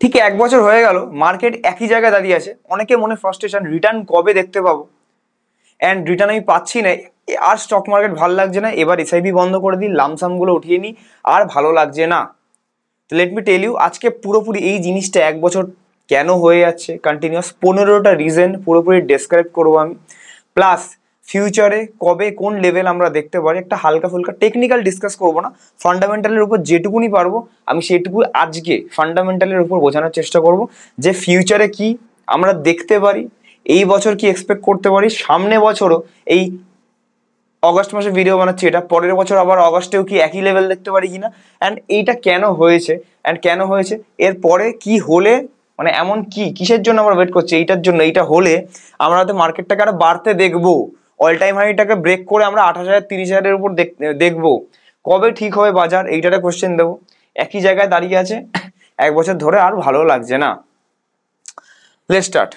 ঠিক 1 বছর হয়ে গেল, মার্কেট একই জায়গায় দাঁড়িয়ে আছে। অনেকে মনে ফ্রাস্ট্রেশন, রিটার্ন কবে দেখতে পাবো, অ্যান্ড রিটার্ন আমি পাচ্ছি না, আর স্টক মার্কেট ভালো লাগছে না, এবার এসআইপি বন্ধ করে দিই, লামসামগুলো উঠিয়ে নিই, আর ভালো লাগছে না। তো লেট মি টেল ইউ, আজকে পুরোপুরি এই জিনিসটা 1 বছর কেন হয়ে যাচ্ছে কন্টিনিউয়াস, 15টা রিজন পুরোপুরি ডেসক্রাইব করবো আমি। প্লাস ফিউচারে কবে কোন লেভেল আমরা দেখতে পারি, একটা হালকা ফুলকা টেকনিক্যাল ডিসকাস করবো না, ফান্ডামেন্টালের উপর যেটুকুনি পারবো আমি সেটুকু আজকে ফান্ডামেন্টালের উপর বোঝানোর চেষ্টা করব, যে ফিউচারে কি আমরা দেখতে পারি, এই বছর কি এক্সপেক্ট করতে পারি, সামনে বছরও এই অগস্ট মাসে ভিডিও বানাচ্ছি, এটা পরের বছর আবার অগস্টেও কি একই লেভেল দেখতে পারি কিনা, অ্যান্ড এইটা কেন হয়েছে, অ্যান্ড কেন হয়েছে, এর পরে কি হলে, মানে এমন কি কিসের জন্য আমরা ওয়েট করছি, এইটার জন্য, এইটা হলে আমরা হয়তো মার্কেটটাকে আরো বাড়তে দেখবো, অল টাইম হাইটাকে ব্রেক করে আমরা 28,000 30,000-এর উপর দেখবো। কবে ঠিক হবে বাজার, এইটাতে কোশ্চেন দেবো। একই জায়গায় দাঁড়িয়ে আছে 1 বছর ধরে, আর ভালো লাগছে না। Let's start.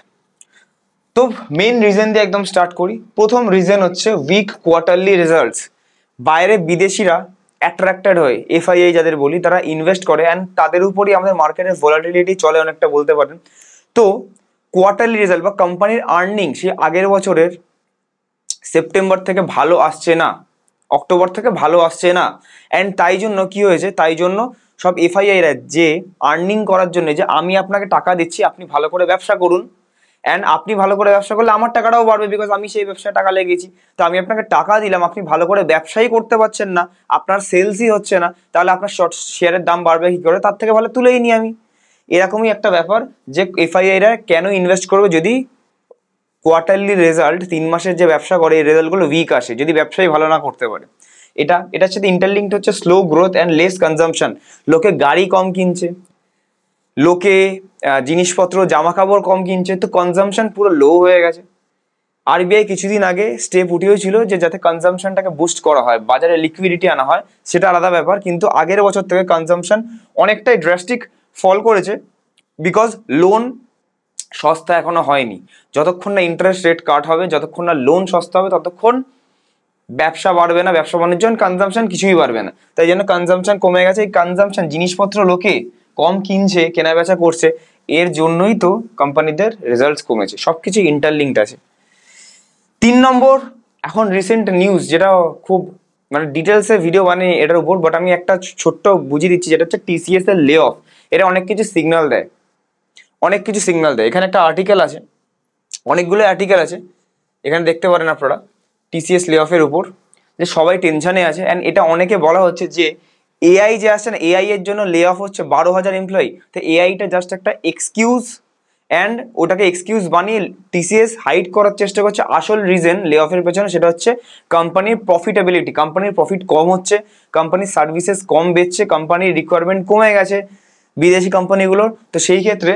তো মেইন রিজন দিয়ে একদম স্টার্ট করি। প্রথম রিজন হচ্ছে উইক কোয়ার্টারলি রেজাল্টস। বাইরে বিদেশিরা অ্যাট্রাক্টেড হয়ে, এফআইআই যাদের বলি, তারা ইনভেস্ট করে, অ্যান্ড তাদের উপরই আমাদের মার্কেটের ভলাটিলিটি চলে অনেকটা বলতে পারেন। তো কোয়ার্টারলি রেজাল্ট বা কোম্পানির আর্নিং সে আগের বছরের সেপ্টেম্বর থেকে ভালো আসছে না, অক্টোবর থেকে ভালো আসছে না, অ্যান্ড তাই জন্য কি হয়েছে, তাই জন্য সব এফআইআইরা যে আর্নিং করার জন্য, যে আমি আপনাকে টাকা দিচ্ছি, আপনি ভালো করে ব্যবসা করুন, অ্যান্ড আপনি ভালো করে ব্যবসা করলে আমার টাকাটাও বাড়বে, বিকজ আমি সেই ব্যবসায় টাকা লেগেছি। তো আমি আপনাকে টাকা দিলাম, আপনি ভালো করে ব্যবসাই করতে পারছেন না, আপনার সেলসই হচ্ছে না, তাহলে আপনার শেয়ারের দাম বাড়বে কি করে, তার থেকে ভালো তুলেই নিই আমি। এরকমই একটা ব্যাপার, যে এফআইআইরা কেন ইনভেস্ট করবে যদি কোয়ার্টারলি রেজাল্ট, 3 মাসের যে ব্যবসা করে, এই রেজাল্টগুলো উইক আসে, যদি ব্যবসায়ী ভালো না করতে পারে। এটার সাথে ইন্টারলিঙ্কড হচ্ছে slow growth and less consumption. লোকে গাড়ি কম কিনছে, লোকে জিনিসপত্র জামা কাপড় কম কিনছে, তো কনজাম্পশন পুরো লো হয়ে গেছে। আরবিআই কিছুদিন আগে স্টেপ উঠিয়েছিল যে যাতে কনজাম্পশনটাকে বুস্ট করা হয়, বাজারে লিকুইডিটি আনা হয়, সেটা আলাদা ব্যাপার, কিন্তু আগের বছর থেকে কনজাম্পশন অনেকটাই ড্রাস্টিক ফল করেছে, বিকজ লোন সস্তা এখনো হয়নি। যতক্ষণ না ইন্টারেস্ট রেট কাট হবে, যতক্ষণ না লোন সস্তা হবে, ততক্ষণ ব্যবসা বাড়বে না, ব্যবসা বাণিজ্য কনজাম্পশন কিছুই বাড়বে না। তাই জন্য কনজাম্পশন কমে গেছে। এই কনজাম্পশন, জিনিসপত্র লোকে কম কিনছে, কেনা বেচা করছে, এর জন্যই তো কোম্পানিদের রেজাল্টস কমেছে। সবকিছু ইন্টারলিঙ্কড আছে। 3 নম্বর, এখন রিসেন্ট নিউজ, যেটা খুব মানে ডিটেলসে ভিডিও বানিয়ে এটার উপর, বাট আমি একটা ছোট্ট বুঝিয়ে দিচ্ছি, যেটা হচ্ছে টিসিএস এর লে অফ। এটা অনেক কিছু সিগন্যাল দেয়, অনেক কিছু সিগন্যাল দেয়। এখানে একটা আর্টিকেল আছে, অনেকগুলো আর্টিকেল আছে, এখানে দেখতে পারেন আপনারা, টিসিএস লে অফের উপর, যে সবাই টেনশনে আছে। অ্যান্ড এটা অনেকে বলা হচ্ছে যে এআই যে আসছে না, এআই এর জন্য লে অফ হচ্ছে 12,000 এমপ্লয়ি। তো এআইটা জাস্ট একটা এক্সকিউজ, অ্যান্ড ওটাকে এক্সকিউজ বানিয়ে টিসিএস হাইড করার চেষ্টা করছে। আসল রিজন লে অফের পেছনে সেটা হচ্ছে কোম্পানির প্রফিটেবিলিটি, কোম্পানির প্রফিট কম হচ্ছে, কোম্পানির সার্ভিসেস কম বেচছে, কোম্পানির রিকোয়ারমেন্ট কমে গেছে বিদেশি কোম্পানিগুলোর। তো সেই ক্ষেত্রে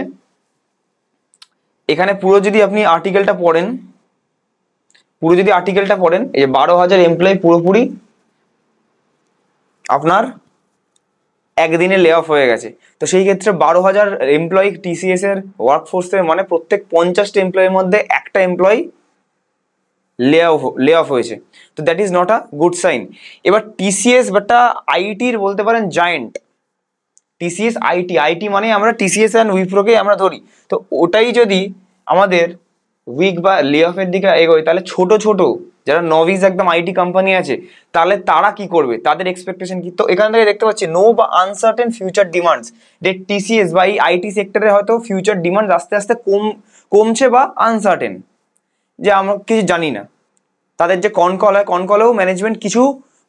এখানে পুরো যদি আপনি আর্টিকেলটা পড়েন, এই যে 12,000 এমপ্লয়ি পুরোপুরি আপনার একদিনে লে অফ হয়ে গেছে। তো সেই ক্ষেত্রে 12,000 এমপ্লয়ি টিসিএস এর ওয়ার্কফোর্সের, মানে প্রত্যেক 50টা এমপ্লয়ির মধ্যে একটা এমপ্লয়ি লে অফ হয়েছে। তো that is not a good sign. এবার টিসিএস বাটা আইটির বলতে পারেন জায়েন্ট, টিসিএস আইটি মানে আমরা টিসিএস অ্যান্ড উইপ্রোকে আমরা ধরি। তো ওটাই যদি আমাদের উইক বা লে অফের দিকে এগোয়, তাহলে ছোট ছোট যারা নভিস একদম আইটি কোম্পানি আছে, তাহলে তারা কি করবে, তাদের এক্সপেকটেশন কি? তো এখান থেকে দেখতে পাচ্ছি নো বা আনসার্টেন ফিউচার ডিমান্ডস, যে টিসিএস বা এই আইটি সেক্টরে হয়তো ফিউচার ডিমান্ড আস্তে আস্তে কমছে বা আনসার্টেন, যে আমরা কিছু জানি না। তাদের যে কনকল হয়, কনকলেও ম্যানেজমেন্ট কিছু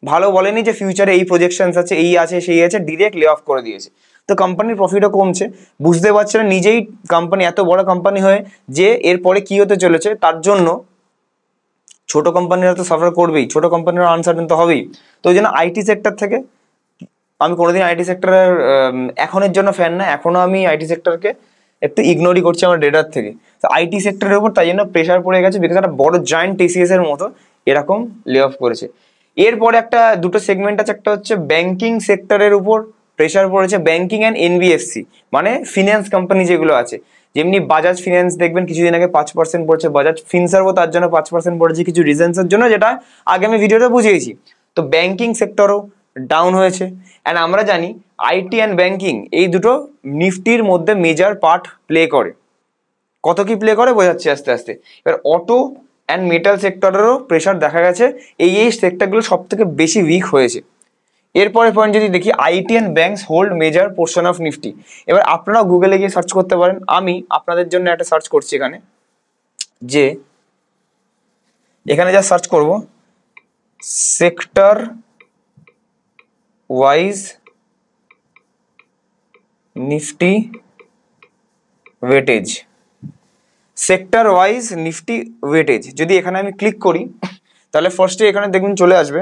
ভালো বলেনি যে ফিউচারে এই প্রজেকশনস আছে, এই আছে সেই আছে, ডিরেক্ট লে অফ করে দিয়েছে। তো কোম্পানির প্রফিটও কমছে, বুঝতে পারছে না নিজেই, কোম্পানি এত বড় কোম্পানি হয়ে যে এরপরে কি হতে চলেছে, তার জন্য ছোট কোম্পানিরা তো সাফার করবেই, ছোট কোম্পানিরা আনসার্টেন তো হবেই। তো ওই জন্য আইটি সেক্টর থেকে আমি কোনোদিন আইটি সেক্টরের এখনের জন্য ফ্যান না, এখনো আমি আইটি সেক্টরকে একটু ইগনোরই করছি আমার ডেটার থেকে। তো আইটি সেক্টরের উপর তাই জন্য প্রেশার পড়ে গেছে, বিকজ একটা বড় জয়েন্ট টিসিএস এর মতো এরকম লে অফ করেছে। এরপরে দুটো সেগমেন্ট আছে, একটা হচ্ছে ব্যাংকিং সেক্টরের উপর প্রেশার পড়েছে, ব্যাংকিং অ্যান্ড এনবিএফসি, মানে ফিন্যান্স কোম্পানি যেগুলো আছে, যেমনি বাজাজ ফিন্যান্স দেখবেন কিছুদিন আগে 5% পড়ছে, বাজাজ ফিনসার্ভও তার জন্য 5% পড়েছে কিছু রিজনসের জন্য, যেটা আগে আমি ভিডিওতে বুঝিয়েছি। তো ব্যাংকিং সেক্টরও ডাউন হয়েছে। অ্যান্ড আমরা জানি আইটি অ্যান্ড ব্যাংকিং এই দুটো নিফটির মধ্যে মেজর পার্ট প্লে করে। কত কি প্লে করে বোঝাচ্ছি আস্তে আস্তে। এবার অটো অ্যান্ড মেটাল সেক্টরেরও প্রেশার দেখা গেছে, এই সেক্টরগুলো সব থেকে বেশি উইক হয়েছে। এরপরে পয়েন্ট যদি দেখি, IT and banks hold major portion of Nifty. এবার আপনারা গুগলে গিয়ে সার্চ করতে পারেন, আমি আপনাদের জন্য একটা সার্চ করছি এখানে, যে এখানে যা সার্চ করব sector wise Nifty weightage, sector wise Nifty weightage যদি এখানে আমি ক্লিক করি তাহলে ফার্স্টে এখানে দেখুন চলে আসবে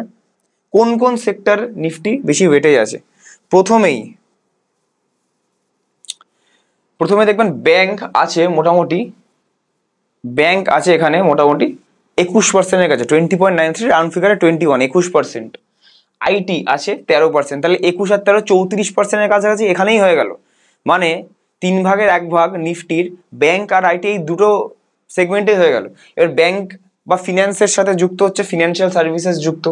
কোন কোন সেক্টর নিফটি বেশি ওয়েটেজ আছে। প্রথমে দেখবেন ব্যাংক আছে, মোটামুটি ব্যাংক আছে এখানে মোটামুটি 21%-এর কাছে, 20.93, রাউন্ড ফিগারে 21, 21%। আইটি আছে 13%, তাহলে 21 আর 13 34%-এর কাছাকাছি এখানেই হয়ে গেল। মানে 3 ভাগের 1 ভাগ নিফটির ব্যাংক আর আইটি এই দুটো সেগমেন্টে হয়ে গেল। এবার ব্যাংক বা ফিনান্সের সাথে যুক্ত হচ্ছে ফিনান্সিয়াল সার্ভিসেস যুক্ত।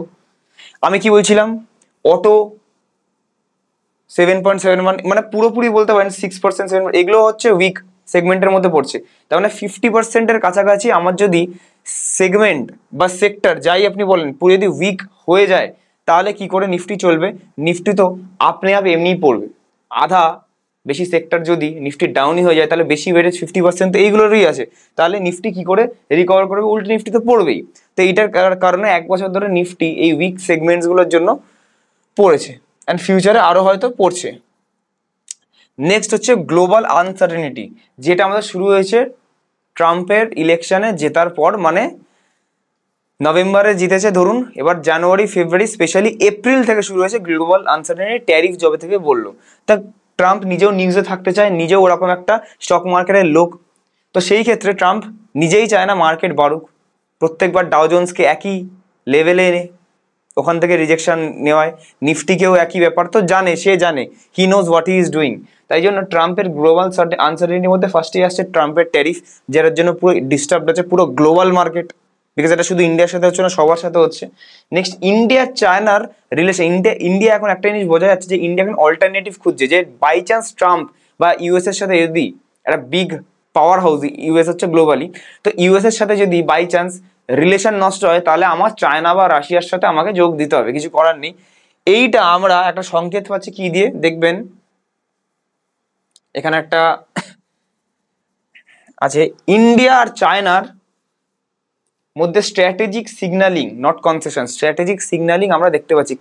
আমি কি বলছিলাম, অটো 7.71, মানে পুরোপুরি বলতে পারেন 6%, 7%, এগুলো হচ্ছে উইক সেগমেন্টের মধ্যে পড়ছে। তার মানে 50%-এর কাছাকাছি আমার যদি সেগমেন্ট বা সেক্টর যাই আপনি বলেন পুরো যদি উইক হয়ে যায়, তাহলে কি করে নিফটি চলবে? নিফটি তো আপনি এমনিই পড়বে। আধা বেশি সেক্টর যদি নিফটি ডাউনই হয়ে যায়, তাহলে বেশি ওয়েটেজ 50% তো এইগুলোরই আছে, তাহলে নিফটি কি করে রিকভার করবে? উল্টো নিফটি তো পড়বেই। তো এইটার কারণে 1 বছর ধরে নিফটি এই উইক সেগমেন্টসগুলোর জন্য পড়েছে, অ্যান্ড ফিউচারে আরো হয়তো পড়ছে। নেক্সট হচ্ছে গ্লোবাল আনসার্টেনিটি, যেটা আমাদের শুরু হয়েছে ট্রাম্পের ইলেকশনে জেতার পর, মানে নভেম্বরে জিতেছে ধরুন, এবার জানুয়ারি ফেব্রুয়ারি স্পেশালি এপ্রিল থেকে শুরু হয়েছে গ্লোবাল আনসার্টেনিটি। ট্যারিফ জবে থেকে বললো, তা ট্রাম্প নিজেও নিউজে থাকতে চায়, নিজেও ওরকম একটা স্টক মার্কেটের লোক। তো সেই ক্ষেত্রে ট্রাম্প নিজেই চায় না মার্কেট বাড়ুক, প্রত্যেকবার ডাও জোন্সকে একই লেভেলে এনে ওখান থেকে রিজেকশন নেওয়ায়, নিফটিকেও একই ব্যাপার। তো সে জানে, he knows what he is doing. তাই জন্য ট্রাম্পের গ্লোবাল আনসার্টেনিটির মধ্যে ফার্স্টেই আসছে ট্রাম্পের ট্যারিফ, যার জন্য পুরো ডিস্টার্ব হচ্ছে পুরো গ্লোবাল মার্কেট, বিকজ এটা শুধু ইন্ডিয়ার সাথে হচ্ছে না, সবার সাথে হচ্ছে। নেক্সট ইন্ডিয়া চায়নার রিলেশন। ইন্ডিয়া এখন একটা জিনিস বোঝা যাচ্ছে যে ইন্ডিয়া এখন অল্টারনেটিভ খুঁজছে, যে বাই চান্স ট্রাম্প বা ইউএস এর সাথে যদি একটা বিগ পাওয়ার হাউস, ইউএস হচ্ছে গ্লোবালি, তো ইউএস এর সাথে যদি বাই চান্স রিলেশন নষ্ট হয়, তাহলে আমার চায়না বা রাশিয়ার সাথে আমাকে যোগ দিতে হবে, কিছু করার নেই। এইটা আমরা একটা সংকেত পাচ্ছি কি দিয়ে দেখবেন, এখানে একটা আছে ইন্ডিয়া আর চায়নার মধ্যে strategic signalling, not concession, strategic signalling আমরা দেখতে পাচ্ছি।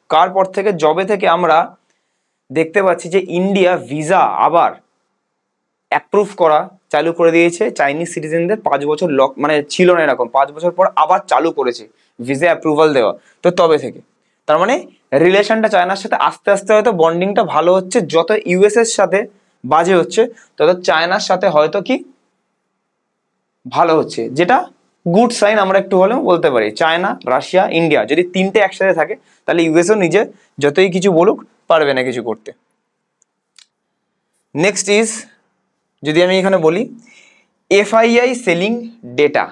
কার পর থেকে? জবে থেকে আমরা দেখতে পাচ্ছি যে ইন্ডিয়া ভিসা আবার অ্যাপ্রুভ করা চালু করে দিয়েছে চাইনিজ সিটিজেনদের। 5 বছর মানে ছিল না এরকম, 5 বছর পর আবার চালু করেছে ভিসা অ্যাপ্রুভাল দেওয়া। তো তবে থেকে তার মানে রিলেশনটা চায়নার সাথে আস্তে আস্তে হয়তো বন্ডিংটা ভালো হচ্ছে। যত ইউএস এর সাথে বাজে হচ্ছে, তত চায়নার সাথে হয়তো কি ভালো হচ্ছে, যেটা গুড সাইন আমরা একটু হলেও বলতে পারি। চায়না, রাশিয়া, ইন্ডিয়া যদি তিনটে একসাথে থাকে, তাহলে ইউএসও নিজে যতই কিছু বলুক পারবে না কিছু করতে। নেক্সট ইজ, যদি আমি এখানে বলি FII selling data,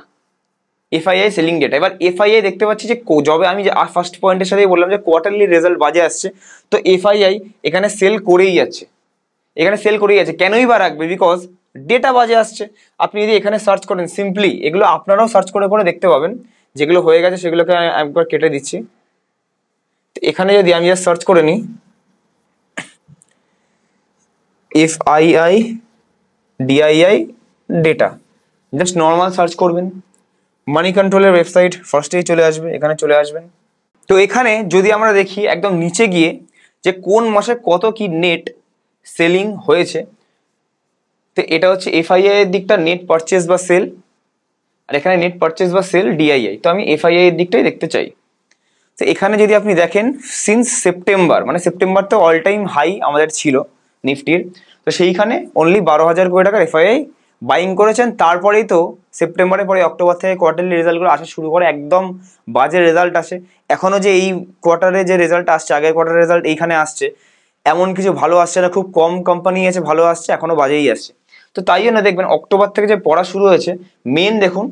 FII selling data. এবার এফআইআই দেখতে পাচ্ছি যে যবে আমি ফার্স্ট পয়েন্টের সাথেই বললাম যে কোয়ার্টারলি রেজাল্ট বাজে আসছে, তো এফআইআই এখানে সেল করেই যাচ্ছে, কেনই বা রাখবে? বিকজ ডেটা বাজে আসছে। আপনি যদি এখানে সার্চ করেন সিম্পলি, এগুলো আপনারাও সার্চ করে করে দেখতে পাবেন, যেগুলো হয়ে গেছে সেগুলোকে আমি একবার কেটে দিচ্ছি। এখানে যদি আমি সার্চ করে নিই FII DII data, just normal search করবেন, মানি কন্ট্রোলের ওয়েবসাইট ফার্স্টেই চলে আসবে, এখানে চলে আসবেন। তো এখানে যদি আমরা দেখি একদম নিচে গিয়ে যে কোন মাসে কত কি নেট সেলিং হয়েছে, তো এটা হচ্ছে এফআইআই এর দিকটা নেট পারচেজ বা সেল, আর এখানে নেট পারচেজ বা সেল ডিআইআই। তো আমি এফআইআই এর দিকটাই দেখতে চাই। তো এখানে যদি আপনি দেখেন সিন্স সেপ্টেম্বর, মানে সেপ্টেম্বর তো অল টাইম হাই আমাদের ছিল নিফটির, তো সেইখানে অনলি 12,000 কোটি টাকার এফআইআই বাইং করেছেন। তারপরেই তো সেপ্টেম্বরের পরে অক্টোবর থেকে কোয়ার্টারলি রেজাল্টগুলো আসা শুরু করে, একদম বাজে রেজাল্ট আসে। এখনো যে এই কোয়ার্টারে যে রেজাল্ট আসছে, আগের কোয়ার্টারের রেজাল্ট এইখানে আসছে, এমন কিছু ভালো আসছে না, খুব কম কোম্পানি আছে ভালো আসছে, এখনো বাজেই আসছে। তো তাই জন্য দেখবেন অক্টোবর থেকে যে পড়া শুরু হয়েছে, মেন দেখুন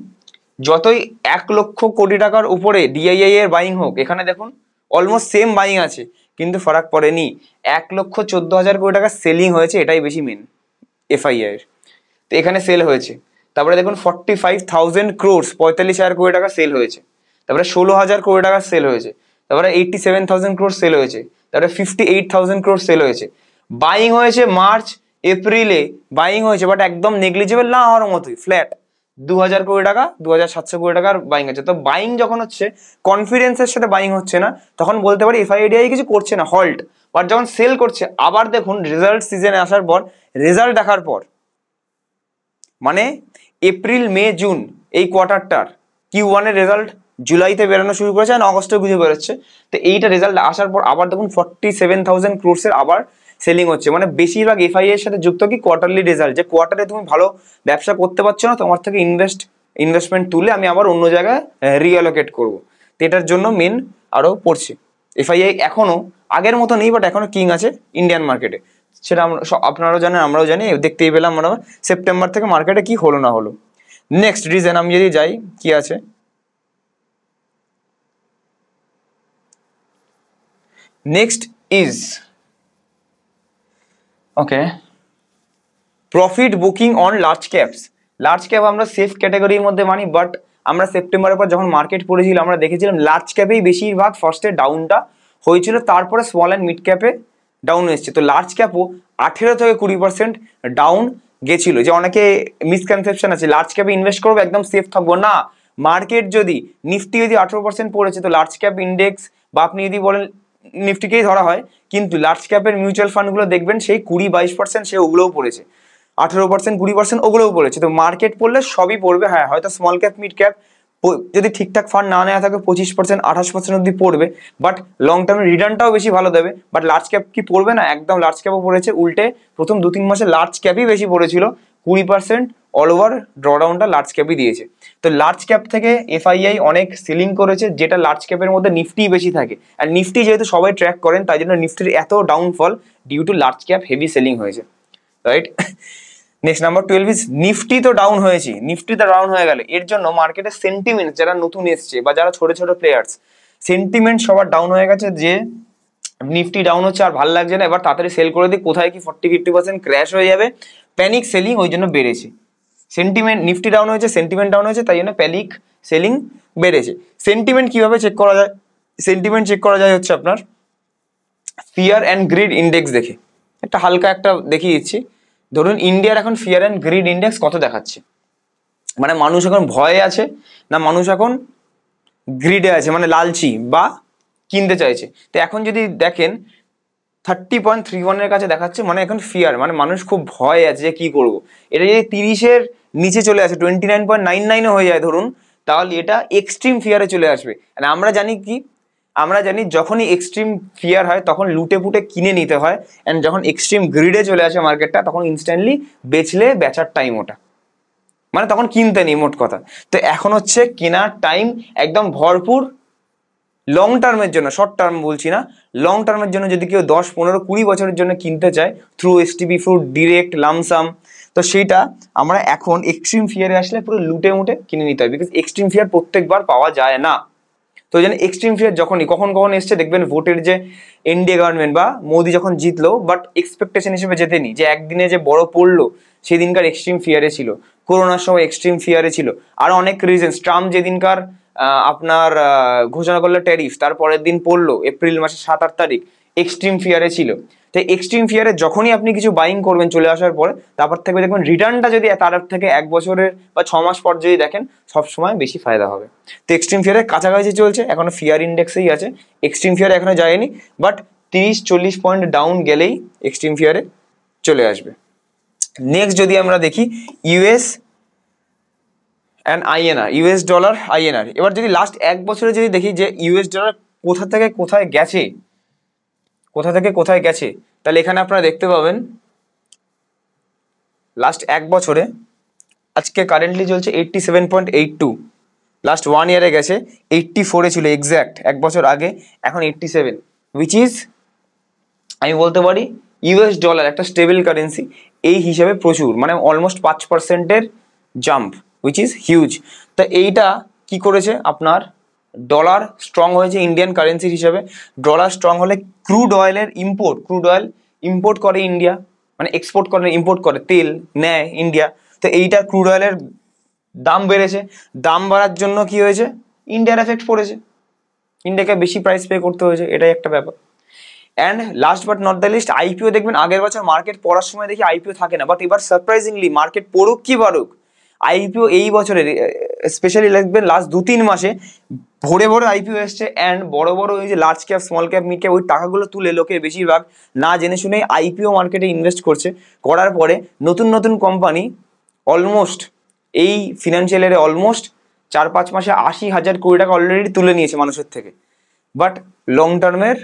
যতই 1 লক্ষ কোটি টাকার উপরে ডিআইআই এর বাইং হোক, এখানে দেখুন অলমোস্ট সেম বাইং আছে, কিন্তু ফারাক পড়েনি। 1,14,000 কোটি টাকা সেলিং হয়েছে, এটাই বেশি মেন এফআইআই এর। তো এখানে সেল হয়েছে। তারপরে দেখুন 45,000 ক্রোর্স 45,000 কোটি টাকা সেল হয়েছে। তারপরে 16,000 কোটি টাকা সেল হয়েছে। তারপরে 87,000 ক্রোর্স সেল হয়েছে। তারপরে 58,000 ক্রোর্স সেল হয়েছে। বাইং হয়েছে মার্চ এপ্রিলে বাইং হয়েছে, বাট একদম নেগলিজেবল না হওয়ার মতোই, ফ্ল্যাট 2,000 কোটি টাকা 2,700 কোটি টাকার বাইং হচ্ছে। তো বাইং যখন হচ্ছে কনফিডেন্সের সাথে বাইং হচ্ছে না, তখন বলতে পারি এফআইডিআই কিছু করছে না, হল্ট। বাট যখন সেল করছে, আবার দেখুন রেজাল্ট সিজনে আসার পর, রেজাল্ট দেখার পর, মানে এপ্রিল মে জুন এই কোয়ার্টারটার Q1 এর রেজাল্ট জুলাইতে বেরোনো শুরু করেছে, আর অগস্টে বুঝে বেরোচ্ছে। তো এইটা রেজাল্ট আসার পর আবার দেখুন 47,000 ক্রোর্সের আবার সেলিং হচ্ছে। মানে বেশিরভাগ এফআইআই এর সাথে যুক্ত কি কোয়ার্টারলি রেজাল্ট, যে কোয়ার্টারে তুমি ভালো ব্যবসা করতে পারছো না, তোমার থেকে ইনভেস্টমেন্ট তুলে আমি আবার অন্য জায়গায় রিঅ্যালোকেট করবো। তো এটার জন্য মেন আরো পড়ছে। এফআইআই এখনো আগের মতো নেই, বাট এখনো কিং আছে ইন্ডিয়ান মার্কেটে, সেটা আপনারাও জানেন, আমরাও জানি, দেখতেই পেলাম আমরা সেপ্টেম্বর থেকে মার্কেটে কি হলো না হলো। নেক্সট রিজন আমি যদি যাই, কি আছে, next is okay profit booking on large caps. Large cap আমরা সেফ ক্যাটাগরির মধ্যে মানি, বাট আমরা সেপ্টেম্বরের পর যখন মার্কেট পড়েছিল আমরা দেখেছিলাম লার্জ ক্যাপেই বেশিরভাগ ফার্স্টে ডাউনটা হয়েছিল, তারপরে স্মল অ্যান্ড মিড ক্যাপে ডাউন এসছে। তো লার্জ ক্যাপও 18 থেকে 20% ডাউন গেছিল। যে অনেকে মিসকনসেপশন আছে লার্জ ক্যাপে ইনভেস্ট করবো একদম সেফ থাকবো, না। মার্কেট যদি নিফটি যদি 18% পড়েছে, তো লার্জ ক্যাপ ইন্ডেক্স বা আপনি যদি বলেন নিফটিকেই ধরা হয়, কিন্তু লার্জ ক্যাপের মিউচুয়াল ফান্ডগুলো দেখবেন সেই 20-22% সে ওগুলোও পড়েছে, 18%, 20% ওগুলোও পড়েছে। তো মার্কেট পড়লে সবই পড়বে, হ্যাঁ হয়তো স্মল ক্যাপ মিড ক্যাপ যদি ঠিকঠাক ফান্ড না নেওয়া থাকে 25%, 28% অব্দি পড়বে, বাট লং টার্মে রিটার্নটাও বেশি ভালো দেবে। বাট লার্জ ক্যাপ কি পড়বে না? একদম লার্জ ক্যাপও পড়েছে। উল্টে প্রথম 2-3 মাসে লার্জ ক্যাপই বেশি পড়েছিল, 20% অল ওভার ড্রডাউনটা লার্জ ক্যাপই দিয়েছে। তো লার্জ ক্যাপ থেকে এফআইআই অনেক সেলিং করেছে, যেটা লার্জ ক্যাপের মধ্যে নিফটি বেশি থাকে। আর নিফটি যেহেতু সবাই ট্র্যাক করেন, তাই জন্য নিফটির এত downfall due to large cap heavy selling হয়েছে, right. Next number 12 is Nifty তো ডাউন হয়েছে, নিফটি তো ডাউন হয়ে গেলে এর জন্য মার্কেটের সেন্টিমেন্ট, যারা নতুন এসছে বা যারা ছোট ছোট প্লেয়ার্স, সেন্টিমেন্ট সবার ডাউন হয়ে গেছে, যে নিফটি ডাউন হচ্ছে আর ভালো লাগছে না, এবার তাড়াতাড়ি সেল করে দিই, কোথায় কি 40-50% ক্র্যাশ হয়ে যাবে। প্যানিক সেলিং ওই জন্য বেড়েছে। সেন্টিমেন্ট, নিফটি ডাউন হয়েছে, সেন্টিমেন্ট ডাউন হয়েছে, তাই জন্য প্যানিক সেলিং বেড়েছে। সেন্টিমেন্ট কিভাবে চেক করা যায়? সেন্টিমেন্ট চেক করা যায় হচ্ছে আপনার ফিয়ার অ্যান্ড গ্রিড ইন্ডেক্স দেখে। একটা হালকা একটা দেখিয়ে দিচ্ছি। ধরুন ইন্ডিয়ার এখন ফিয়ার অ্যান্ড গ্রিড ইন্ডেক্স কত দেখাচ্ছে, মানে মানুষ এখন ভয়ে আছে না মানুষ এখন গ্রিডে আছে, মানে লালচি বা কিনতে চাইছে। তো এখন যদি দেখেন 30.31 এর কাছে দেখাচ্ছে, মানে এখন ফিয়ার, মানে মানুষ খুব ভয় আছে যে কি করব। এটা যদি 30-এর নিচে চলে আসে, 29.99 হয়ে যায় ধরুন, তাহলে এটা এক্সট্রিম ফিয়ারে চলে আসবে। আমরা জানি কি, আমরা জানি যখনই এক্সট্রিম ফিয়ার হয় তখন লুটে পুটে কিনে নিতে হয়, অ্যান্ড যখন এক্সট্রিম গ্রিডে চলে আসে মার্কেটটা, তখন ইনস্ট্যান্টলি বেচলে বেচার টাইম ওটা, মানে তখন কিনতে নেই মোট কথা। তো এখন হচ্ছে কেনার টাইম একদম ভরপুর। লং টার্মের জন্য, শর্ট টার্ম বলছি না, লং টার্মের জন্য যদি কেউ 10, 15, 20 বছরের জন্য কিনতে চায় through STP, through direct lump sum, তো সেইটা আমরা এখন এক্সট্রিম ফিয়ারে আসলে পুরো লুটে মুটে কিনে নিতে হয়, বিকজ এক্সট্রিম ফিয়ার প্রত্যেকবার পাওয়া যায় না। তো ওই জন্য এক্সট্রিম ফিয়ার যখনই কখন কখন এসছে দেখবেন, ভোটের যে এনডিএ গভর্নমেন্ট বা মোদি যখন জিতলো, বাট এক্সপেকটেশন হিসেবে জেতেনি, যে একদিনে যে বড় পড়লো সেদিনকার এক্সট্রিম ফিয়ারে ছিল, করোনার সময় এক্সট্রিম ফিয়ারে ছিল, আর অনেক রিজনস। ট্রাম্প যেদিনকার আপনার ঘোষণা করলো ট্যারিফ, তারপরের দিন পড়লো এপ্রিল মাসের 7-8 তারিখ, এক্সট্রিম ফিয়ারে ছিল। তো এক্সট্রিম ফিয়ারে যখনই আপনি কিছু বাইং করবেন চলে আসার পরে, তারপর থেকে দেখবেন রিটার্নটা যদি তার থেকে 1 বছরের বা 6 মাস পর যদি দেখেন, সবসময় বেশি ফায়দা হবে। তো এক্সট্রিম ফিয়ারের কাছাকাছি চলছে, এখনো ফিয়ার ইন্ডেক্সেই আছে, এক্সট্রিম ফিয়ার এখনো যায়নি, বাট 30-40 পয়েন্ট ডাউন গেলেই এক্সট্রিম ফিয়ারে চলে আসবে। নেক্সট যদি আমরা দেখি US and INR, US dollar INR. এবার যদি লাস্ট 1 বছরে যদি দেখি যে ইউএস ডলার কোথা থেকে কোথায় গেছে, কোথা থেকে কোথায় গেছে, তাহলে এখানে আপনারা দেখতে পাবেন লাস্ট 1 বছরে আজকে কারেন্টলি চলছে 87.82, লাস্ট 1 ইয়ারে গেছে 84-এ ছিল এক্স্যাক্ট 1 বছর আগে, এখন 87, উইচ ইজ আমি বলতে পারি ইউএস ডলার একটা স্টেবল কারেন্সি, এই হিসাবে প্রচুর, মানে অলমোস্ট 5%-এর জাম্প, উইচ ইজ হিউজ। তা এইটা কি করেছে আপনার ডলার স্ট্রং হয়েছে ইন্ডিয়ান কারেন্সির হিসাবে। ডলার স্ট্রং হলে ক্রুড অয়েল ইম্পোর্ট করে ইন্ডিয়া, মানে এক্সপোর্ট করে ইম্পোর্ট করে, তেল নেয় ইন্ডিয়া। তো এইটা ক্রুড অয়েলের দাম বেড়েছে, দাম বাড়ার জন্য কি হয়েছে, ইন্ডিয়ার এফেক্ট পড়েছে, ইন্ডিয়াকে বেশি প্রাইস পে করতে হয়েছে, এটাই একটা ব্যাপার। And last but not the least, IPO দেখবেন আগের বছর মার্কেট পড়ার সময় দেখি আইপিও থাকে না, বাট এবার সারপ্রাইজিংলি মার্কেট পড়ুক কি বাড়ুক, আইপিও এই বছরের স্পেশালি দেখবেন লাস্ট 2-3 মাসে ভরে ভরে আইপিও এসছে। অ্যান্ড বড় বড় ওই যে large cap small cap mid cap ওই টাকাগুলো তুলে লোকে বেশিরভাগ না জেনে শুনেই আইপিও মার্কেটে ইনভেস্ট করছে। করার পরে নতুন নতুন কোম্পানি অলমোস্ট এই ফিনান্সিয়াল ইয়ারে অলমোস্ট 4-5 মাসে 80,000 কোটি টাকা অলরেডি তুলে নিয়েছে মানুষের থেকে। বাট লং টার্মের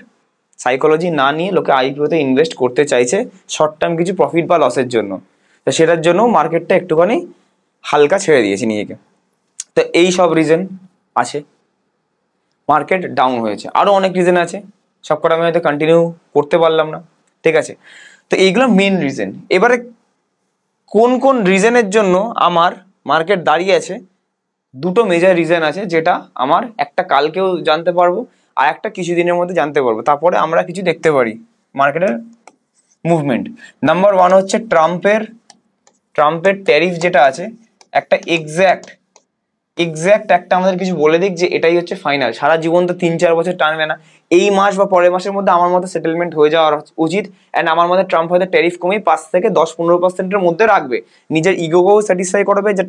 সাইকোলজি না নিয়ে লোকে আইপিওতে ইনভেস্ট করতে চাইছে শর্ট টার্ম কিছু প্রফিট বা লসের জন্য। তো সেটার জন্য মার্কেটটা একটুখানি হালকা ছেড়ে দিয়েছে নিজেকে। তো এই সব রিজন আছে মার্কেট ডাউন হয়েছে, আরও অনেক রিজন আছে, সবকটা আমি হয়তো কন্টিনিউ করতে পারলাম না, ঠিক আছে। তো এইগুলো মেন রিজন। এবারে কোন কোন রিজনের জন্য আমার মার্কেট দাঁড়িয়ে আছে, দুটো মেজর রিজন আছে, যেটা আমার একটা কালকেও জানতে পারবো আর একটা কিছুদিনের মধ্যে জানতে পারবো, তারপরে আমরা কিছু দেখতে পারি মার্কেটের মুভমেন্ট। নাম্বার 1 হচ্ছে ট্রাম্পের ট্যারিফ যেটা আছে, একটা এক্স্যাক্ট একটা আমাদের কিছু বলে দিক যে এটাই হচ্ছে ফাইনাল, সারা জীবন তো 3-4 বছর টানবে না, এই মাস বা পরের মাসের মধ্যে আমার মতে সেটেলমেন্ট হয়ে যাওয়া উচিত। অ্যান্ড আমার মতে ট্রাম্প হয়তো ট্যারিফ কমিয়ে 5 থেকে 10-15%-এর মধ্যে রাখবে, নিজের ইগোকেও স্যাটিসফাই করবে যে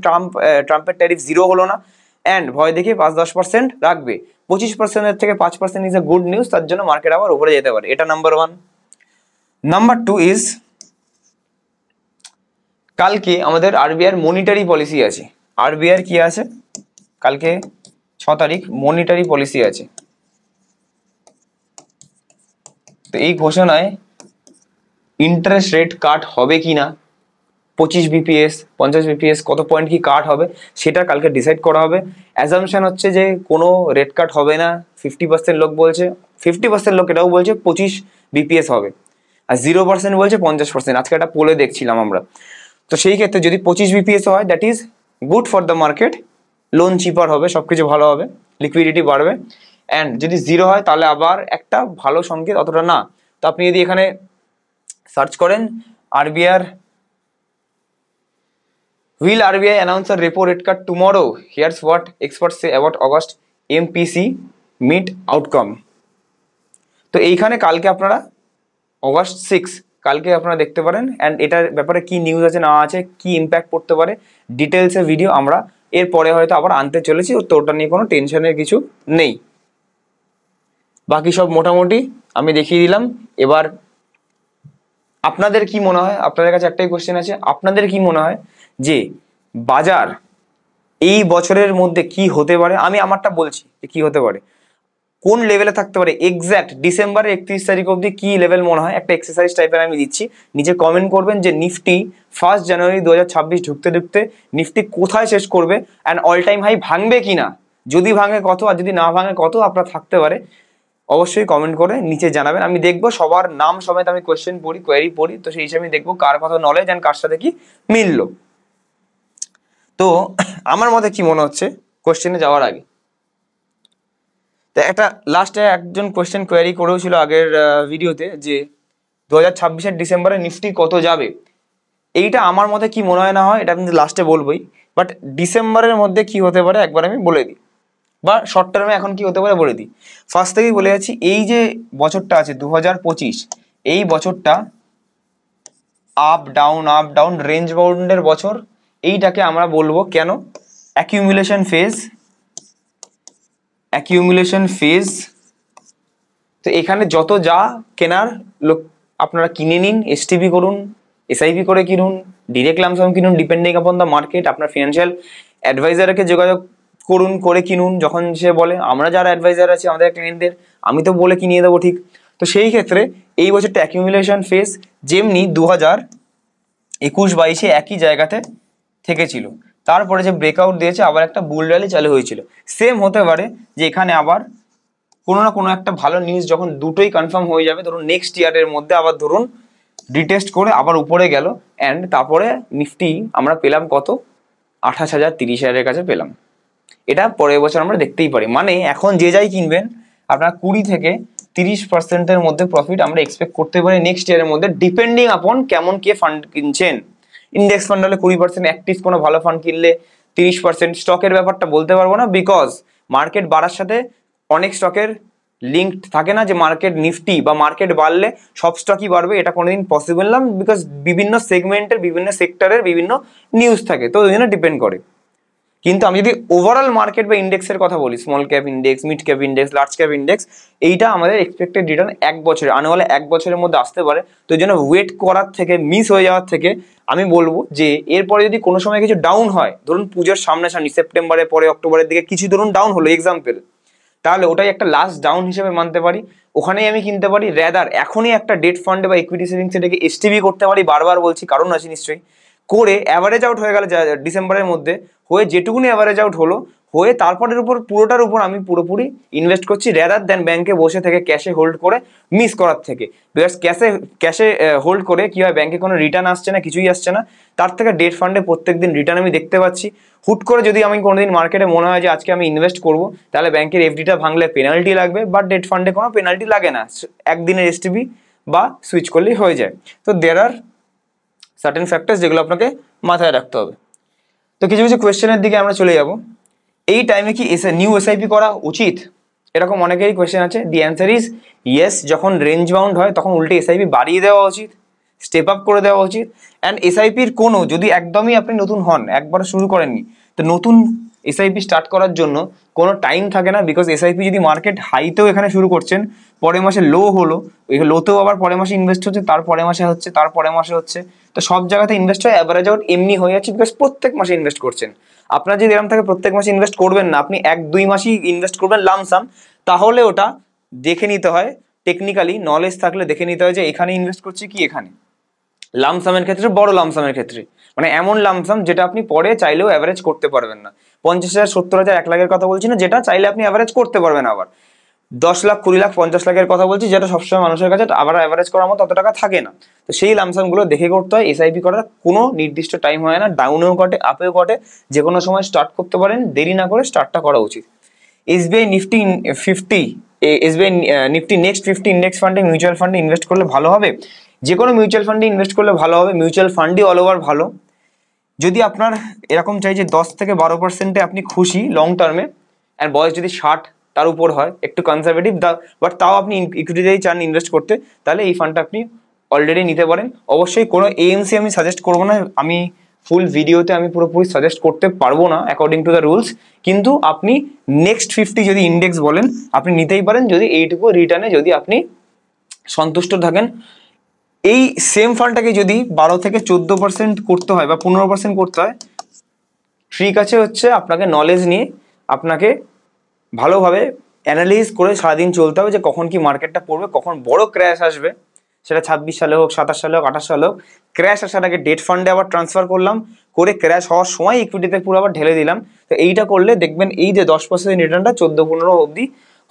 ট্রাম্পের ট্যারিফ 0 হলো না, অ্যান্ড ভয় দেখিয়ে 5-10% রাখবে। 25%-এর থেকে 5% ইজ এ গুড নিউজ, তার জন্য মার্কেট আবার উপরে যেতে পারে, এটা নাম্বার 1। নাম্বার 2 ইজ কালকে আমাদের আরবিআই মনিটারি পলিসি আছে। আরবিআই কি আছে কালকে 6 তারিখ, মনিটারি পলিসি আছে। তো এই ঘোষণায় ইন্টারেস্ট রেট কাট হবে কি না, 25 বিপিএস 50 বিপিএস কত পয়েন্ট কি কাট হবে সেটা কালকে ডিসাইড করা হবে। অ্যাজাম্পশন হচ্ছে যে কোনো রেট কাট হবে না, 50% লোক বলছে, 50% লোক এটাও বলছে 25 বিপিএস হবে, আর 0% বলছে 50%। আজকে একটা পোলে দেখছিলাম আমরা। তো সেই ক্ষেত্রে যদি 25 বিপিএস হয় that is good for the market, loan cheaper হবে, সব কিছু ভালো হবে, লিকুইডিটি বাড়বে। অ্যান্ড যদি 0 হয় তাহলে আবার একটা ভালো সংকেত, অতটা না। তো আপনি যদি এখানে সার্চ করেন RBI will RBI announce a repo rate cut tomorrow, here's what experts say about August MPC meet outcome। তো এইখানে কালকে আপনারা August 6 কালকে আপনারা দেখতে পারেন, অ্যান্ড এটার ব্যাপারে কি নিউজ আছে না আছে, কি ইম্প্যাক্ট পড়তে পারে, ডিটেলসের ভিডিও আমরা এরপরে হয়তো আবার আনতে চলেছি, তো ওটা নিয়ে কোনো টেনশনের কিছু নেই। বাকি সব মোটামুটি আমি দেখিয়ে দিলাম। এবার আপনাদের কি মনে হয়, আপনাদের কাছে একটাই কোশ্চেন আছে, আপনাদের কি মনে হয় যে বাজার এই বছরের মধ্যে কি হতে পারে? আমি আমারটা বলছি যে কি হতে পারে, কোন লেভেলে থাকতে পারে, এক্স্যাক্ট ডিসেম্বরের 31 তারিখ অবধি কি লেভেল মনে হয়, একটা এক্সারসাইজ টাইপের আমি দিচ্ছি, নিচে কমেন্ট করবেন যে নিফটি 1 জানুয়ারি 2026 ঢুকতে ঢুকতে নিফটি কোথায় শেষ করবে, অ্যান্ড অল টাইম হাই ভাঙবে কিনা, যদি ভাঙে কত, আর যদি না ভাঙে কত আপনার থাকতে পারে, অবশ্যই কমেন্ট করে নিচে জানাবেন। আমি দেখবো সবার নাম সমেত, আমি কোয়েশ্চেন পড়ি, কোয়েরি পড়ি, তো সেই হিসাবে আমি দেখবো কার কত নলেজ অ্যান্ড কার সাথে কি মিললো। তো আমার মতে কি মনে হচ্ছে কোয়েশ্চেনে যাওয়ার আগে, তো একটা লাস্টে একজন কোয়েশ্চেন কোয়েরি করেও ছিল আগের ভিডিওতে যে 2026-এর ডিসেম্বরে নিফটি কত যাবে, এইটা আমার মতে কি মনে হয় না হয় এটা আমি লাস্টে বলবোই, বাট ডিসেম্বরের মধ্যে কি হতে পারে একবার আমি বলে দিই, বা শর্ট টার্মে এখন কি হতে পারে বলে দিই। ফার্স্ট থেকেই বলে যাচ্ছি, এই যে বছরটা আছে 2025, এই বছরটা আপ ডাউন রেঞ্জ বাউন্ডের বছর, এইটাকে আমরা বলবো কেন অ্যাকিউমুলেশন ফেজ। তো এখানে যত যা কেনার লোক আপনারা কিনে নিন, এসটিপি করুন, এসআইপি করে কিনুন, ডিরেক্ট লামসাম কিনুন, ডিপেন্ডিং আপন দ্য মার্কেট, আপনার ফিনান্সিয়াল অ্যাডভাইজারকে যোগাযোগ করুন, করে কিনুন যখন সে বলে। আমরা যারা অ্যাডভাইজার আছে আমাদের ক্লায়েন্টদের আমি তো বলে কিনিয়ে দেবো, ঠিক। তো সেই ক্ষেত্রে এই বছরটা অ্যাকিউমুলেশন ফেজ, যেমনি 2021-22 একই জায়গাতে থেকেছিল, তারপরে যে ব্রেকআউট দিয়েছে আবার একটা বুল র্যালি চালু হয়েছিল, সেম হতে পারে যে এখানে আবার কোনো না কোনো একটা ভালো নিউজ যখন দুটোই কনফার্ম হয়ে যাবে, ধরুন নেক্সট ইয়ারের মধ্যে আবার ধরুন রিটেস্ট করে আবার উপরে গেল, অ্যান্ড তারপরে নিফটি আমরা পেলাম কত, 28,000 30,000-এর কাছে পেলাম। এটা পরের বছর আমরা দেখতেই পারি। মানে এখন যে যাই কিনবেন আপনারা 20 থেকে 30%-এর মধ্যে প্রফিট আমরা এক্সপেক্ট করতে পারি নেক্সট ইয়ারের মধ্যে, ডিপেন্ডিং আপন কেমন কে ফান্ড কিনছেন। ইন্ডেক্স ফান্ড হলে 20%, অ্যাক্টিভ কোনো ভালো ফান্ড কিনলে 30%। স্টকের ব্যাপারটা বলতে পারবো না, বিকজ মার্কেট বাড়ার সাথে অনেক স্টকের লিঙ্কড থাকে না, যে মার্কেট নিফটি বা মার্কেট বাড়লে সব স্টকই বাড়বে, এটা কোনোদিন পসিবল না, বিকজ বিভিন্ন সেগমেন্টের বিভিন্ন সেক্টরের বিভিন্ন নিউজ থাকে, তো ওই জন্য ডিপেন্ড করে। কিন্তু আমি যদি ওভারঅল মার্কেট বা ইন্ডেক্সের কথা বলি, small cap index, mid cap index, large cap index, এইটা আমাদের এক্সপেক্টেড রিটার্ন 1 বছরে আনুয়াল 1 বছরের মধ্যে আসতে পারে। তো এই জন্য ওয়েট করার থেকে, মিস হয়ে যাওয়ার থেকে আমি বলবো যে এরপরে যদি কোনো সময় কিছু ডাউন হয়, ধরুন পুজোর সামনাসামনি সেপ্টেম্বরের পরে অক্টোবরের দিকে কিছু ধরুন ডাউন হলো এক্সাম্পল, তাহলে ওটাই একটা লাস্ট ডাউন হিসেবে মানতে পারি, ওখানেই আমি কিনতে পারি। রেদার এখনই একটা ডেট ফান্ডে বা ইকুইটি সেভিংস এটাকে এসটিভি করতে পারি, বারবার বলছি কারণ আছে নিশ্চয়ই, করে অ্যাভারেজ আউট হয়ে গেল ডিসেম্বরের মধ্যে, হয়ে যেটুকুনি অ্যাভারেজ আউট হলো, হয়ে তারপরের উপর পুরোটার উপর আমি পুরোপুরি ইনভেস্ট করছি, রেদার দেন ব্যাংকে বসে থেকে ক্যাশে হোল্ড করে মিস করার থেকে। বিকজ ক্যাশে হোল্ড করে কি হয়, ব্যাংকে কোনো রিটার্ন আসছে না, কিছুই আসছে না, তার থেকে ডেট ফান্ডে প্রত্যেকদিন রিটার্ন আমি দেখতে পাচ্ছি। হুট করে যদি আমি কোনোদিন মার্কেটে মনে হয় যে আজকে আমি ইনভেস্ট করবো, তাহলে ব্যাংকের এফডিটা ভাঙলে পেনাল্টি লাগবে, বাট ডেট ফান্ডে কোনো পেনাল্টি লাগে না, একদিনের এসটিবি বা সুইচ করলেই হয়ে যায়। তো দেয়ার আর সার্টেন ফ্যাক্টরস যেগুলো আপনাকে মাথায় রাখতে হবে। তো কিছু কিছু কোয়েশ্চেনের দিকে আমরা চলে যাব। এই টাইমে কি নিউ এসআইপি করা উচিত, এরকম অনেকেরই কোয়েশ্চেন আছে। দি অ্যান্সার ইজ ইয়েস। যখন রেঞ্জ বাউন্ড হয় তখন উল্টে এসআইপি বাড়িয়ে দেওয়া উচিত, স্টেপ আপ করে দেওয়া উচিত। অ্যান্ড এসআইপির কোনো, যদি একদমই আপনি নতুন হন, একবার শুরু করেননি, তো নতুন এসআইপি স্টার্ট করার জন্য কোনো টাইম থাকে না, বিকজ এসআইপি যদি মার্কেট হাইতেও এখানে শুরু করছেন, পরের মাসে লো হলো, ওই লোতেও আবার পরের মাসে ইনভেস্ট হচ্ছে, তার পরের মাসে হচ্ছে, তার পরের মাসে হচ্ছে, তো সব জায়গাতে ইনভেস্ট হয়, অ্যাভারেজ আউট এমনি হয়ে যাচ্ছে, বিকজ প্রত্যেক মাসে ইনভেস্ট করছেন। আপনার যদি এরকম থাকে প্রত্যেক মাসে ইনভেস্ট করবেন না, আপনি 1-2 মাসই ইনভেস্ট করবেন লামসাম, তাহলে ওটা দেখে নিতে হয়, টেকনিক্যালি নলেজ থাকলে দেখে নিতে হয় যে এখানে ইনভেস্ট করছি কি এখানে। লামসামের ক্ষেত্রে, বড় লামসামের ক্ষেত্রে, মানে এমন লামসাম যেটা আপনি পরে চাইলেও অ্যাভারেজ করতে পারবেন না। 50,000, 70,000, 1 লাখের কথা বলছি না, যেটা চাইলে আপনি অ্যাভারেজ করতে পারবেন। আবার 10 লাখ, 20 লাখ, 50 লাখের কথা বলছি, যেটা সবসময় মানুষের কাছে আবার অ্যাভারেজ করার মতো অত টাকা থাকে না। তো সেই লামসামগুলো দেখে করতে হয়। এসআইপি করার কোনো নির্দিষ্ট টাইম হয় না, ডাউনেও ঘটে আপেও ঘটে, যে কোনো সময় স্টার্ট করতে পারেন, দেরি না করে স্টার্টটা করা উচিত। SBI Nifty 50, SBI Nifty next 50 index ফান্ডে, মিউচুয়াল ফান্ডে ইনভেস্ট করলে ভালো হবে। যে কোনো মিউচুয়াল ফান্ডে ইনভেস্ট করলে ভালো হবে, মিউচুয়াল ফান্ডই অল ওভার ভালো। যদি আপনার এরকম চাই যে 10 থেকে 12%-এ আপনি খুশি লং টার্মে, আর বয়স যদি 60 তার উপর হয়, একটু কনজারভেটিভ, বাট তাও আপনি ইকুইটিতেই চান ইনভেস্ট করতে, তাহলে এই ফান্ডটা আপনি অলরেডি নিতে পারেন। অবশ্যই কোনো এএমসি আমি সাজেস্ট করবো না, আমি ফুল ভিডিওতে আমি পুরোপুরি সাজেস্ট করতে পারবো না অ্যাকর্ডিং টু দ্য রুলস, কিন্তু আপনি নেক্সট 50 যদি ইন্ডেক্স বলেন আপনি নিতেই পারেন, যদি এইটুকু রিটার্নে যদি আপনি সন্তুষ্ট থাকেন। এই সেম ফান্ডটাকে যদি 12 থেকে 14% করতে হয় বা 15% করতে হয়, ঠিক আছে, হচ্ছে আপনাকে নলেজ নিয়ে আপনাকে ভালোভাবে অ্যানালাইজ করে সারাদিন চলতে হবে যে কখন কি মার্কেটটা পড়বে, কখন বড় ক্র্যাশ আসবে, সেটা 26 সালে হোক, 27 সালে হোক, 28 সালে হোক। ক্র্যাশ আসার আগে ডেট ফান্ডে আবার ট্রান্সফার করলাম, করে ক্র্যাশ হওয়ার সময় ইকুইটিতে পুরো আবার ঢেলে দিলাম। তো এইটা করলে দেখবেন এই যে 10% রিটার্নটা 14-15 অবধি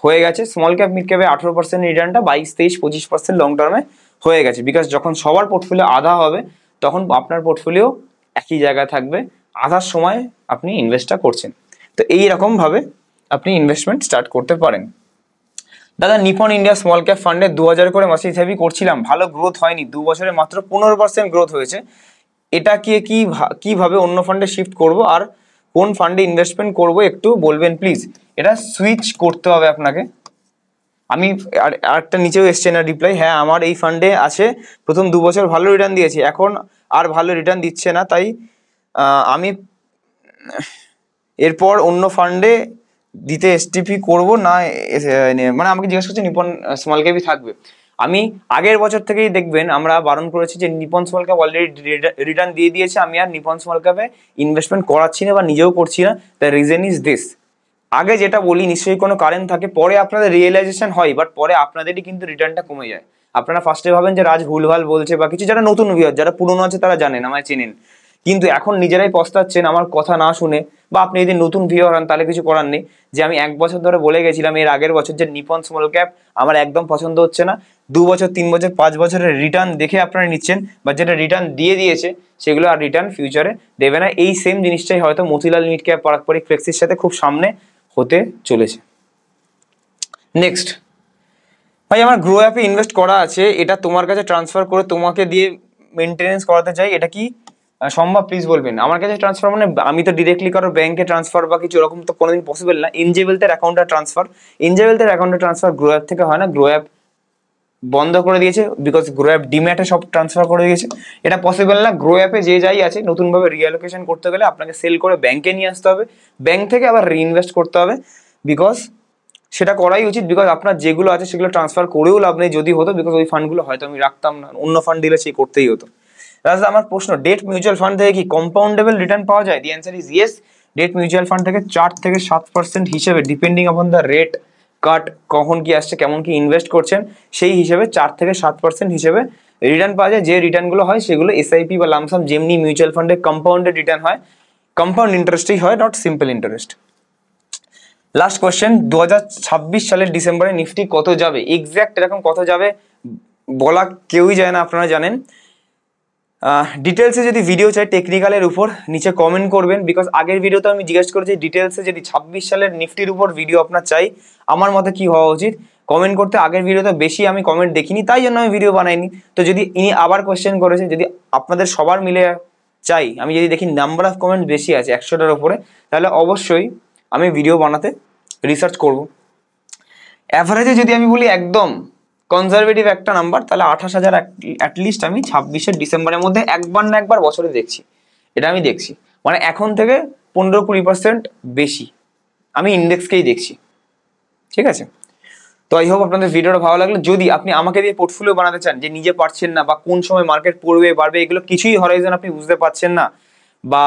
হয়ে গেছে। স্মল ক্যাপ মিড ক্যাপে 18% রিটার্নটা 22-23-25% লং টার্মে হয়ে গেছে, বিকজ যখন সবার পোর্টফোলিও আধা হবে তখন আপনার পোর্টফোলিও একই জায়গায় থাকবে, আধার সময় আপনি ইনভেস্টটা করছেন। তো এইরকম ভাবে আপনি ইনভেস্টমেন্ট স্টার্ট করতে পারেন। দাদা নিপন ইন্ডিয়া স্মল ক্যাপ ফান্ডে 2000 করে মাসে হিসাবই করছিলাম, ভালো গ্রোথ হয়নি, 2 বছরে মাত্র 15% গ্রোথ হয়েছে। এটা কিভাবে অন্য ফান্ডে শিফট করব আর কোন ফান্ডে ইনভেস্টমেন্ট করব একটু বলবেন প্লিজ। এটা সুইচ করতে হবে আপনাকে। আমি আরেকটা নিচেও এসছে না রিপ্লাই, হ্যাঁ আমার এই ফান্ডে আছে, প্রথম 2 বছর ভালো রিটার্ন দিয়েছি, এখন আর ভালো রিটার্ন দিচ্ছে না, তাই আমি এরপর অন্য ফান্ডে দিতে এসটিপি করব না, মানে আমাকে জিজ্ঞেস করছে নিপন স্মল ক্যাপই থাকবে। আমি আগের বছর থেকেই দেখবেন আমরা বারণ করেছি যে Nippon small cap already return দিয়ে দিয়েছে, আমি আর নিপন স্মল ক্যাপে ইনভেস্টমেন্ট করাচ্ছি না বা নিজেও করছি না। দ্য রিজন ইজ দিস, আগে যেটা বলি নিশ্চয়ই কোনো কারেন্ট থাকে, পরে আপনাদের রিয়েলাইজেশন হয়, বাট পরে আপনাদেরই কিন্তু রিটার্নটা কমে যায়। আপনারা ফার্স্টে ভাবেন যে রাজ ভুলভাল বলছে বা কিছু, যারা নতুন ভিউয়ার, যারা পুরনো আছে তারা জানেন, আমায় চেনেন, কিন্তু এখন নিজেরাই পস্তাচ্ছেন আমার কথা না শুনে। বা আপনি যদি নতুন ভিউয়ার হন তাহলে কিছু করার নেই, যে আমি 1 বছর ধরে বলে গেছিলাম এর আগের বছর যে নিপন স্মল ক্যাপ আমার একদম পছন্দ হচ্ছে না। 2 বছর 3 বছর 5 বছরের রিটার্ন দেখে আপনারা নিচ্ছেন, বা যেটা রিটার্ন দিয়ে দিয়েছে সেগুলো আর রিটার্ন ফিউচারে দেবে না। এই সেম জিনিসটাই হয়তো মতিলাল মিড ক্যাপ পারস্পরিক ফ্লেক্সির সাথে খুব সামনে হতে চলেছে। নেক্সট ভাই, আমার গ্রো অ্যাপে ইনভেস্ট করা আছে, এটা তোমার কাছে ট্রান্সফার করে তোমাকে দিয়ে মেনটেনেন্স করাতে চাই, এটা কি সম্ভব? প্লিজ বলবেন। আমার কাছে ট্রান্সফার মানে আমি তো ডিরেক্টলি কারো ব্যাংকে ট্রান্সফার বা কিছু এরকম তো কোনোদিন পসিবল না। এনজেবেলথের অ্যাকাউন্টে ট্রান্সফার, এনজেবেলথের অ্যাকাউন্টে ট্রান্সফার গ্রো অ্যাপ থেকে হয় না, গ্রো অ্যাপ বন্ধ করে দিয়েছে বিকজ গ্রো অ্যাপ ডিম্যাটে সব ট্রান্সফার করে দিয়েছে। এটা পসিবল না। গ্রো অ্যাপে যে যাই আছে নতুনভাবে রিঅ্যালোকেশন করতে গেলে আপনাকে সেল করে ব্যাংকে নিয়ে আসতে হবে, ব্যাংক থেকে আবার রিইনভেস্ট করতে হবে, বিকজ সেটা করাই উচিত। বিকজ আপনার যেগুলো আছে সেগুলো ট্রান্সফার করেও লাভ নেই যদি হতো, বিকজ ওই ফান্ডগুলো হয়তো আমি রাখতাম না, অন্য ফান্ড দিলে সেই করতেই হতো। রাজা আমার প্রশ্ন, ডেট মিউচুয়াল ফান্ড থেকে কি কম্পাউন্ডেবল রিটার্ন পাওয়া যায়? দি answer is yes. Date mutual fund থেকে 4 থেকে 7% হিসেবে, ডিপেন্ডিং আপন দ্য রেট কাট, কখন কি আসছে, কেমন কি ইনভেস্ট করছেন সেই হিসেবে 4 থেকে 7% হিসেবে রিটার্ন পাওয়া যায়। যে রিটার্নগুলো হয় সেগুলো এসআইপি বা লামসাম যেমনি মিউচুয়াল ফান্ডে কম্পাউন্ডেড রিটার্ন হয়, কম্পাউন্ড ইন্টারেস্টেই হয়, not simple interest. Last question, 2026 সালের ডিসেম্বরে নিফটি কত যাবে? এক্স্যাক্ট এরকম কত যাবে বলা কেউই যায় না, আপনারা জানেন। ডিটেলসে যদি ভিডিও চাই টেকনিক্যালের উপর নিচে কমেন্ট করবেন, বিকজ আগের ভিডিওতে আমি জিজ্ঞেস করেছি ডিটেলসে যদি 26 সালের নিফটির উপর ভিডিও আপনার চাই আমার মতে কি হওয়া উচিত কমেন্ট করতে। আগের ভিডিওতে বেশি আমি কমেন্ট দেখিনি তাই জন্য আমি ভিডিও বানাইনি। তো যদি ইনি আবার কোয়েশ্চেন করেছেন, যদি আপনাদের সবার মিলে চাই, আমি যদি দেখি নাম্বার অফ কমেন্ট বেশি আছে 100টার উপরে, তাহলে অবশ্যই আমি ভিডিও বানাতে রিসার্চ করব। অ্যাভারেজে যদি আমি বলি একদম কনজারভেটিভ একটা নাম্বার, তাহলে 28,000 অ্যাটলিস্ট আমি 26 ডিসেম্বরের মধ্যে একবার না একবার বছরে দেখছি, এটা আমি দেখছি। মানে এখন থেকে 15-20% বেশি আমি ইন্ডেক্সকেই দেখছি। ঠিক আছে, তো আই হোপ আপনাদের ভিডিওটা ভালো লাগলো। যদি আপনি আমাকে দিয়ে পোর্টফোলিও বানাতে চান, যে নিজে পারছেন না বা কোন সময় মার্কেট পড়বে বাড়বে এগুলো কিছুই হরাইজন আপনি বুঝতে পারছেন না, বা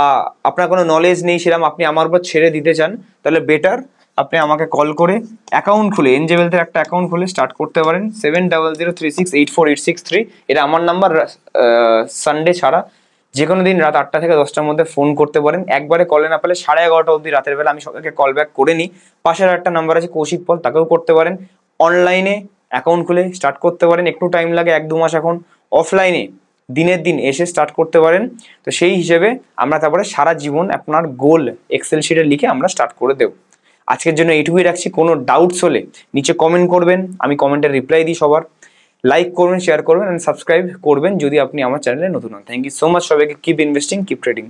আপনার কোনো নলেজ নেই সেরকম, আপনি আমার উপর ছেড়ে দিতে চান, তাহলে বেটার আপনি আমাকে কল করে অ্যাকাউন্ট খুলে এনজেবেলথের একটা অ্যাকাউন্ট খুলে স্টার্ট করতে পারেন। 7003684863, এটা আমার নাম্বার। সানডে ছাড়া যে কোনো দিন রাত 8টা থেকে 10টার মধ্যে ফোন করতে পারেন। একবারে কলে না পেলে 11:30 অবধি রাতের বেলা আমি সবাইকে কল ব্যাক করে নিই। পাশের একটা নাম্বার আছে কৌশিক পল, তাকেও করতে পারেন। অনলাইনে অ্যাকাউন্ট খুলে স্টার্ট করতে পারেন, একটু টাইম লাগে 1-2 মাস। এখন অফলাইনে দিনের দিন এসে স্টার্ট করতে পারেন। তো সেই হিসেবে আমরা তারপরে সারা জীবন আপনার গোল এক্সেল শিটে লিখে আমরা স্টার্ট করে দেব। আজকের জন্য এইটুকুই রাখছি। কোনো ডাউটস হলে নিচে কমেন্ট করবেন, আমি কমেন্টের রিপ্লাই দিই সবার। লাইক করবেন, শেয়ার করবেন, অ্যান্ড সাবস্ক্রাইব করবেন যদি আপনি আমার চ্যানেলে নতুন হন। থ্যাংক ইউ সো মাচ সবাইকে। Keep investing, keep trading.